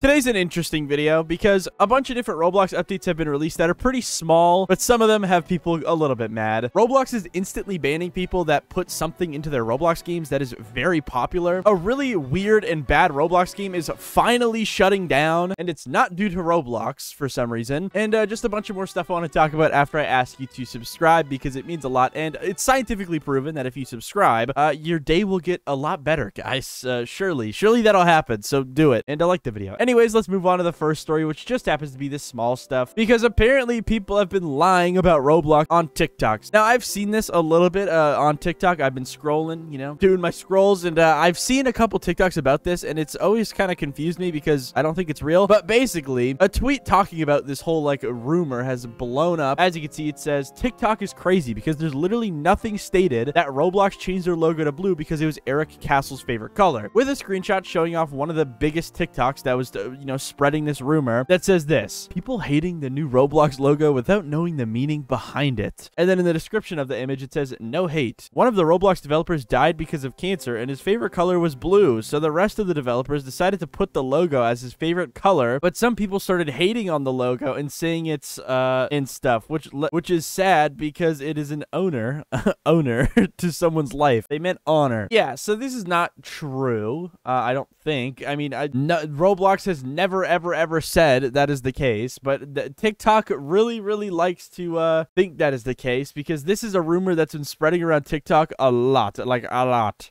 Today's an interesting video because a bunch of different Roblox updates have been released that are pretty small, but some of them have people a little bit mad. Roblox is instantly banning people that put something into their Roblox games that is very popular. A really weird and bad Roblox game is finally shutting down, and it's not due to Roblox for some reason. And just a bunch of more stuff I want to talk about after I ask you to subscribe because it means a lot, and it's scientifically proven that if you subscribe, your day will get a lot better, guys. Surely that'll happen, so do it. And I like the video. Anyways, let's move on to the first story, which just happens to be this small stuff because apparently people have been lying about Roblox on TikToks. Now, I've seen this a little bit on TikTok. I've been scrolling, doing my scrolls, and I've seen a couple TikToks about this, and it's always kind of confused me because I don't think it's real. But basically, a tweet talking about this whole rumor has blown up. As you can see, it says TikTok is crazy because there's literally nothing stated that Roblox changed their logo to blue because it was Eric Castle's favorite color, with a screenshot showing off one of the biggest TikToks that was spreading this rumor that says this: people hating the new Roblox logo without knowing the meaning behind it. And then in the description of the image, it says, no hate. One of the Roblox developers died because of cancer and his favorite color was blue. So the rest of the developers decided to put the logo as his favorite color, but some people started hating on the logo and saying it's and stuff, which is sad because it is an honor to someone's life. They meant honor. Yeah, so this is not true. I don't think. I mean, Roblox has never ever said that is the case, but TikTok really likes to think that is the case because this is a rumor that's been spreading around TikTok a lot.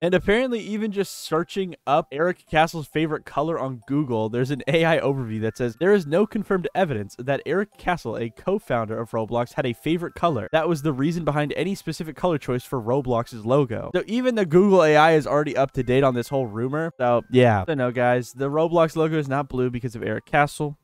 And apparently, even just searching up Eric Castle's favorite color on Google, there's an AI overview that says there is no confirmed evidence that Eric Castle, a co-founder of Roblox, had a favorite color. That was the reason behind any specific color choice for Roblox's logo. So even the Google AI is already up to date on this whole rumor. So yeah, so no guys, the Roblox logo is not blue because of Eric Castle,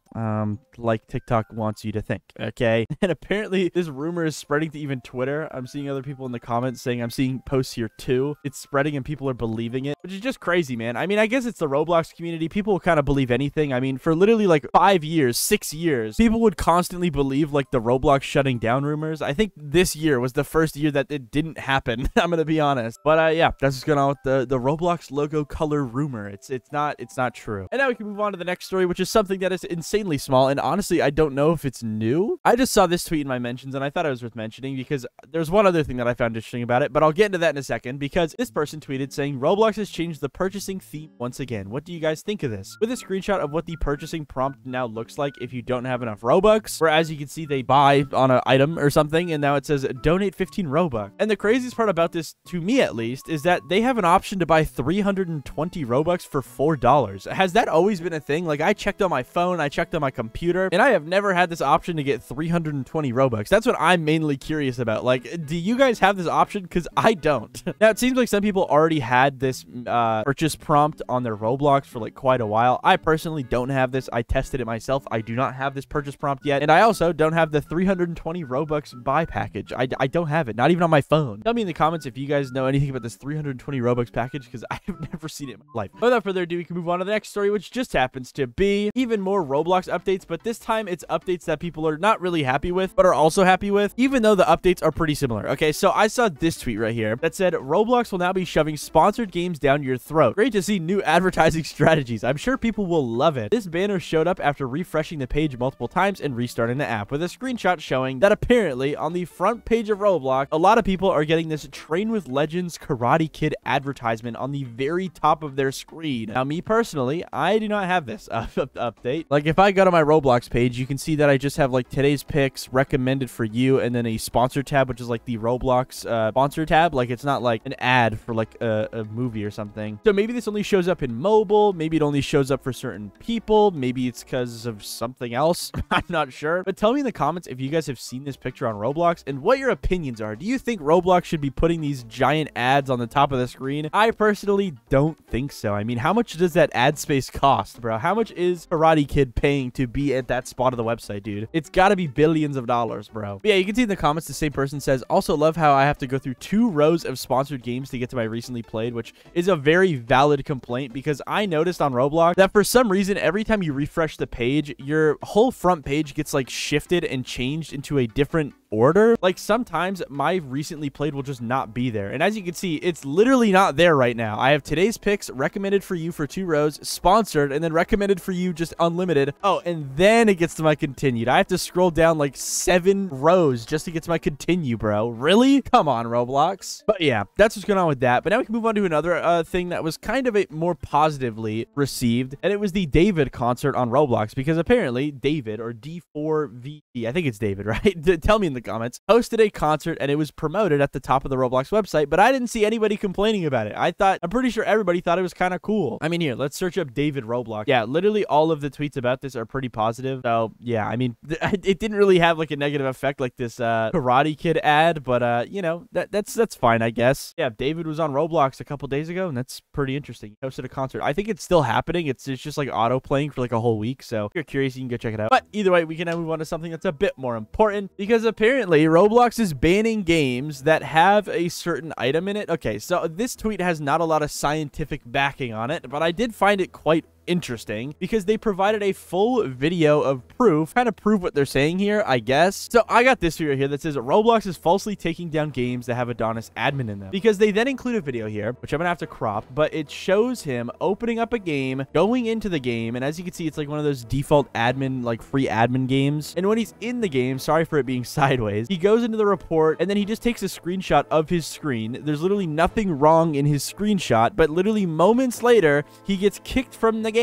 like TikTok wants you to think, okay? And apparently this rumor is spreading to even Twitter. I'm seeing other people in the comments saying I'm seeing posts here too. It's spreading and people are believing it, which is just crazy, man. I mean, I guess it's the Roblox community. People will kind of believe anything. I mean, for literally 5 years, 6 years, people would constantly believe the Roblox shutting down rumors. I think this year was the first year that it didn't happen. I'm gonna be honest. But yeah, that's what's going on with the Roblox logo color rumor. It's not true. And now we can move on to the next story, which is something that is insanely small, and honestly I don't know if it's new. I just saw this tweet in my mentions and I thought it was worth mentioning because there's one other thing that I found interesting about it, but I'll get into that in a second because this person tweeted saying Roblox has changed the purchasing theme once again. What do you guys think of this? With a screenshot of what the purchasing prompt now looks like if you don't have enough Robux, where as you can see they buy on an item or something, and now it says donate 15 Robux. And the craziest part about this, to me at least, is that they have an option to buy 320 Robux for $4. Has that always been a thing? I checked on my phone, I checked on my computer, and I have never had this option to get 320 Robux. That's what I'm mainly curious about. Do you guys have this option? Because I don't. Now, it seems like some people already had this purchase prompt on their Roblox for quite a while. I personally don't have this. I tested it myself. I do not have this purchase prompt yet, and I also don't have the 320 Robux buy package. I don't have it, not even on my phone. Tell me in the comments if you guys know anything about this 320 Robux package, because I have never seen it in my life. Without further ado, we can move on to the next story, which just happens to be even more Roblox updates, but this time it's updates that people are not really happy with, but are also happy with, even though the updates are pretty similar. Okay, so I saw this tweet right here that said, Roblox will now be shoving sponsored games down your throat. Great to see new advertising strategies. I'm sure people will love it. This banner showed up after refreshing the page multiple times and restarting the app, with a screenshot showing that apparently on the front page of Roblox, a lot of people are getting this Train with Legends Karate Kid advertisement on the very top of their screen. Now, me personally, I do not have this update. If I go to my Roblox page, you can see that I just have today's picks, recommended for you, and then a sponsor tab, which is the Roblox sponsor tab. It's not an ad for a movie or something. So maybe this only shows up in mobile. Maybe it only shows up for certain people. Maybe it's because of something else. I'm not sure. But tell me in the comments if you guys have seen this picture on Roblox and what your opinions are. Do you think Roblox should be putting these giant ads on the top of the screen? I personally don't think so. I mean, how much does that ad space cost, bro? How much is Karate Kid paying to be at that spot of the website, dude? It's got to be billions of dollars, bro. But yeah, you can see in the comments the same person says, also love how I have to go through 2 rows of sponsored games to get to my recently played, which is a very valid complaint because I noticed on Roblox that for some reason every time you refresh the page, your whole front page gets shifted and changed into a different order. Like sometimes my recently played will just not be there. And as you can see, it's literally not there right now. I have today's picks recommended for you for 2 rows, sponsored, and then recommended for you just unlimited. Oh, and then it gets to my continued. I have to scroll down like 7 rows just to get to my continue, bro. Really? Come on, Roblox. But yeah, that's what's going on with that. But now we can move on to another thing that was kind of a more positively received, and it was the David concert on Roblox, because apparently David, or D4VD, I think it's David, right? Tell me in the comments, hosted a concert and it was promoted at the top of the Roblox website, but I didn't see anybody complaining about it. I'm pretty sure everybody thought it was kind of cool. I mean, here, let's search up David Roblox. Yeah, literally all of the tweets about this are pretty positive. So yeah, I mean, it didn't really have like a negative effect like this Karate Kid ad, but you know, that's fine, I guess. Yeah, David was on Roblox a couple days ago, and that's pretty interesting. He hosted a concert. I think it's still happening. It's just like auto playing for like a whole week. So if you're curious, you can go check it out. But either way, we can now move on to something that's a bit more important, because apparently Roblox is banning games that have a certain item in it. Okay, so this tweet has not a lot of scientific backing on it, but I did find it quite interesting because they provided a full video of proof, kind of prove what they're saying here, I guess. So I got this video here that says Roblox is falsely taking down games that have Adonis admin in them, because they then include a video here, which I'm gonna have to crop, but it shows him opening up a game, going into the game, and as you can see, it's like one of those default admin, like free admin games. And when he's in the game, sorry for it being sideways, he goes into the report and then he just takes a screenshot of his screen. There's literally nothing wrong in his screenshot, but literally moments later, he gets kicked from the game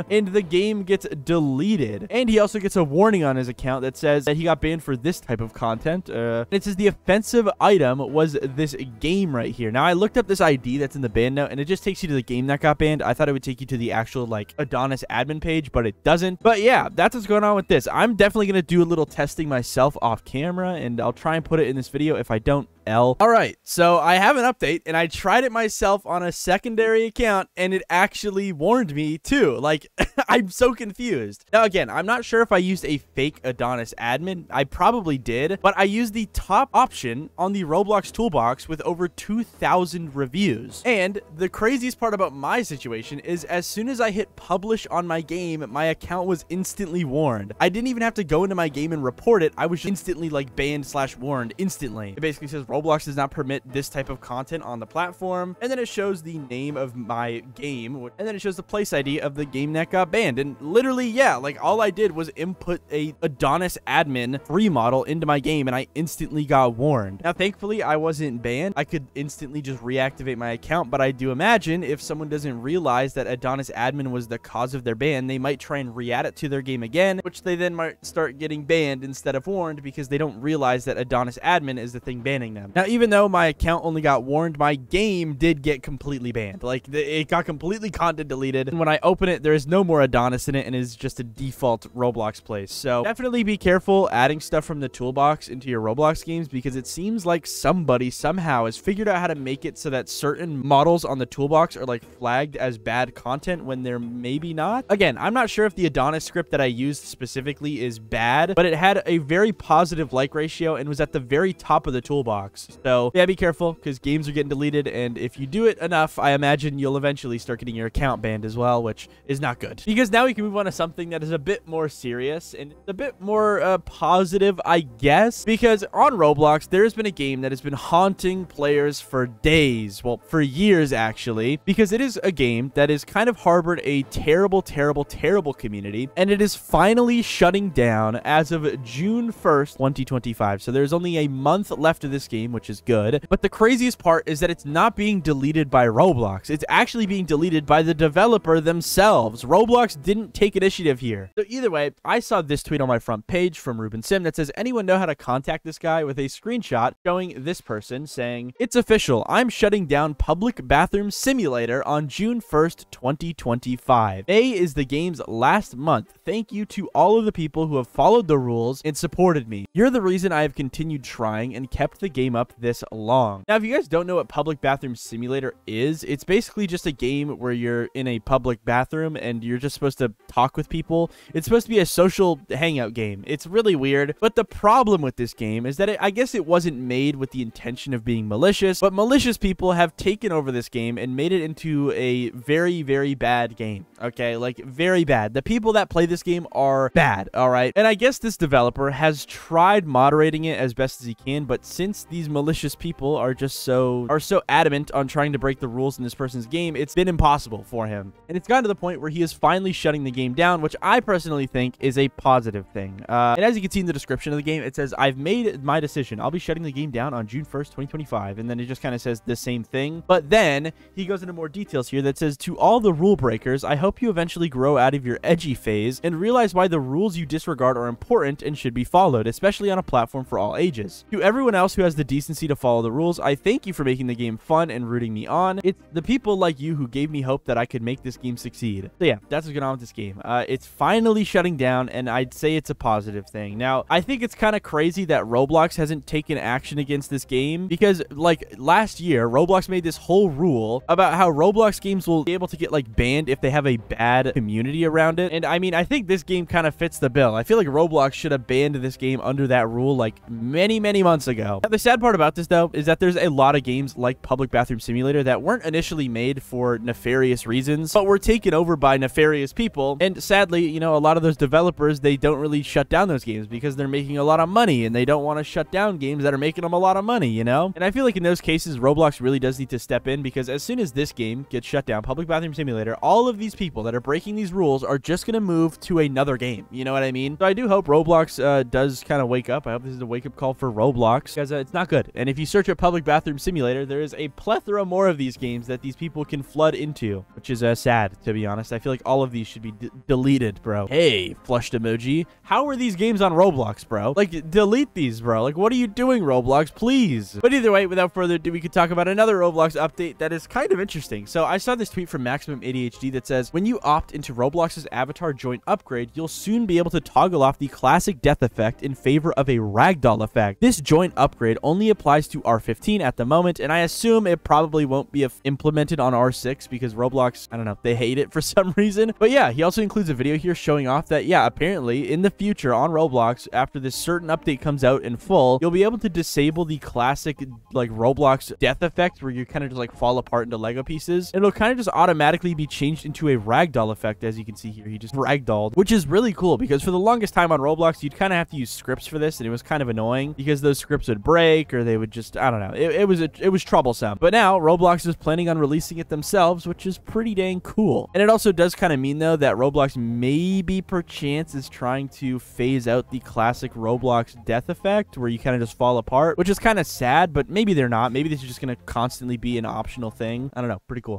and the game gets deleted. And he also gets a warning on his account that says that he got banned for this type of content. It says the offensive item was this game right here. Now I looked up this ID that's in the ban note and it just takes you to the game that got banned. I thought it would take you to the actual like Adonis admin page, but it doesn't. But yeah, that's what's going on with this. I'm definitely going to do a little testing myself off camera, and I'll try and put it in this video. If I don't, all right, so I have an update and I tried it myself on a secondary account and it actually warned me too. Like, I'm so confused. Now again, I'm not sure if I used a fake Adonis admin. I probably did, but I used the top option on the Roblox toolbox with over 2,000 reviews. And the craziest part about my situation is as soon as I hit publish on my game, my account was instantly warned. I didn't even have to go into my game and report it. I was instantly like banned/warned instantly. It basically says Roblox does not permit this type of content on the platform, and then it shows the name of my game, and then it shows the place ID of the game that got banned. And literally, yeah, like all I did was input a Adonis admin free model into my game and I instantly got warned. Now thankfully I wasn't banned. I could instantly just reactivate my account, but I do imagine if someone doesn't realize that Adonis admin was the cause of their ban, they might try and re-add it to their game again, which they then might start getting banned instead of warned, because they don't realize that Adonis admin is the thing banning them. Now, even though my account only got warned, my game did get completely banned. Like, it got completely content deleted. And when I open it, there is no more Adonis in it and is just a default Roblox place. So definitely be careful adding stuff from the toolbox into your Roblox games, because it seems like somebody somehow has figured out how to make it so that certain models on the toolbox are like flagged as bad content when they're maybe not. Again, I'm not sure if the Adonis script that I used specifically is bad, but it had a very positive like ratio and was at the very top of the toolbox. So yeah, be careful, because games are getting deleted, and if you do it enough, I imagine you'll eventually start getting your account banned as well, which is not good. Because now we can move on to something that is a bit more serious and a bit more positive, I guess, because on Roblox, there's been a game that has been haunting players for days, well, for years actually, because it is a game that has kind of harbored a terrible, terrible, terrible community, and it is finally shutting down as of June 1st, 2025. So there's only a month left of this game, which is good. But the craziest part is that it's not being deleted by Roblox. It's actually being deleted by the developer themselves. Roblox didn't take initiative here. So either way, I saw this tweet on my front page from Ruben Sim that says, anyone know how to contact this guy, with a screenshot showing this person saying, it's official, I'm shutting down Public Bathroom Simulator on June 1st, 2025. May is the game's last month. Thank you to all of the people who have followed the rules and supported me. You're the reason I have continued trying and kept the game game up this long. Now, if you guys don't know what Public Bathroom Simulator is, it's basically just a game where you're in a public bathroom and you're just supposed to talk with people. It's supposed to be a social hangout game. It's really weird, but the problem with this game is that I guess it wasn't made with the intention of being malicious, but malicious people have taken over this game and made it into a very, very bad game. Okay, like very bad. The people that play this game are bad, all right? And I guess this developer has tried moderating it as best as he can, but since these malicious people are so adamant on trying to break the rules in this person's game, it's been impossible for him. And it's gotten to the point where he is finally shutting the game down, which I personally think is a positive thing. And as you can see in the description of the game, it says, "I've made my decision. I'll be shutting the game down on June 1st, 2025. And then it just kind of says the same thing. But then he goes into more details here that says, "To all the rule breakers, I hope you eventually grow out of your edgy phase and realize why the rules you disregard are important and should be followed, especially on a platform for all ages. To everyone else who has the decency to follow the rules, I thank you for making the game fun and rooting me on. It's the people like you who gave me hope that I could make this game succeed." So yeah, that's what's going on with this game. It's finally shutting down, and I'd say it's a positive thing. Now, I think it's kind of crazy that Roblox hasn't taken action against this game because, like, last year, Roblox made this whole rule about how Roblox games will be able to get, like, banned if they have a bad community around it. And I mean, I think this game kind of fits the bill. I feel like Roblox should have banned this game under that rule, like, many, many months ago. Now, the sad part about this, though, is that there's a lot of games like Public Bathroom Simulator that weren't initially made for nefarious reasons, but were taken over by nefarious people. And sadly, you know, a lot of those developers, they don't really shut down those games because they're making a lot of money, and they don't want to shut down games that are making them a lot of money, you know? And I feel like in those cases, Roblox really does need to step in, because as soon as this game gets shut down, Public Bathroom Simulator, all of these people that are breaking these rules are just going to move to another game. You know what I mean? So I do hope Roblox does kind of wake up. I hope this is a wake-up call for Roblox, because it's not good. And if you search up Public Bathroom Simulator, there is a plethora more of these games that these people can flood into, which is sad, to be honest. I feel like all of these should be deleted, bro. Hey, flushed emoji. How are these games on Roblox, bro? Like, delete these, bro. Like, what are you doing, Roblox? Please. But either way, without further ado, we could talk about another Roblox update that is kind of interesting. So I saw this tweet from Maximum ADHD that says, "When you opt into Roblox's avatar joint upgrade, you'll soon be able to toggle off the classic death effect in favor of a ragdoll effect. This joint upgrade only applies to R15 at the moment, and I assume it probably won't be implemented on R6 because Roblox, I don't know, they hate it for some reason." But yeah, he also includes a video here showing off that, yeah, apparently in the future on Roblox, after this certain update comes out in full, you'll be able to disable the classic, like, Roblox death effect where you kind of just, like, fall apart into Lego pieces. It'll kind of just automatically be changed into a ragdoll effect, as you can see here. He just ragdolled, which is really cool because for the longest time on Roblox, you'd kind of have to use scripts for this, and it was kind of annoying because those scripts would break or they would just, I don't know. It was troublesome. But now Roblox is planning on releasing it themselves, which is pretty dang cool. And it also does kind of mean, though, that Roblox maybe perchance is trying to phase out the classic Roblox death effect where you kind of just fall apart, which is kind of sad, but maybe they're not. Maybe this is just going to constantly be an optional thing. I don't know. Pretty cool.